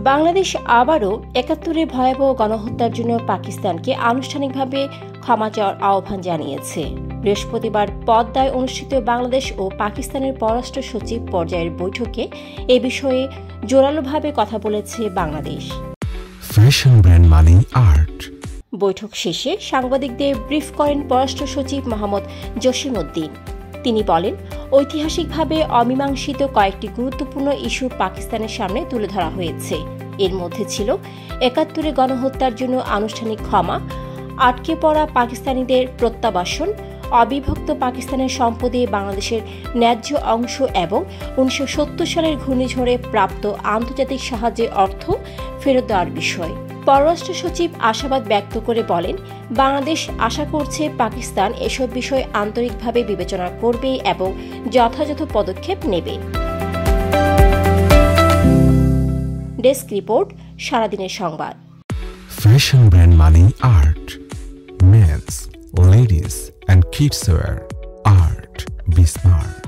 বাংলাদেশ আবারও ৭১-এ ভয়াবহ গণহত্যার জন্য পাকিস্তানকে আনুষ্ঠানিকভাবে ক্ষমা চাওয়ার আহ্বান জানিয়েছে। বৃহস্পতিবার পদ্মায় অনুষ্ঠিত বাংলাদেশ ও পাকিস্তানের পররাষ্ট্র সচিব পর্যায়ের বৈঠকে এ বিষয়ে জোরালোভাবে কথা বলেছে বাংলাদেশ। ফ্যাশন ব্র্যান্ড মানে আর্ট। বৈঠক শেষে সাংবাদিকদের ব্রিফ করেন পররাষ্ট্র সচিব মোহাম্মদ জসিমউদ্দিন। তিনি বলেন, ঐতিহাসিকভাবে অমীমাংসিত কয়েকটি গুরুত্বপূর্ণ ইস্যু পাকিস্তানের সামনে তুলে ধরা হয়েছে। এর মধ্যে ছিল ৭১-এ গণহত্যার জন্য আনুষ্ঠানিক ক্ষমা, আটকে পড়া পাকিস্তানিদের প্রত্যাবাসন, অবিভক্ত পাকিস্তানের সম্পদে বাংলাদেশের ন্যায্য অংশ এবং ১৯৭০ সালের ঘূর্ণিঝড়ে প্রাপ্ত আন্তর্জাতিক সাহায্যের অর্থ ফেরত দেওয়ার বিষয়। পররাষ্ট্র সচিব আশাবাদ ব্যক্ত করে বলেন, বাংলাদেশ আশা করছে পাকিস্তান এসব বিষয় আন্তরিকভাবে বিবেচনা করবে এবং যথাযথ পদক্ষেপ নেবে। ডেস্ক রিপোর্ট, সারাদিনের সংবাদ। ফ্যাশন ব্র্যান্ড মানে art. Men's, ladies and kids wear. Art. Be smart.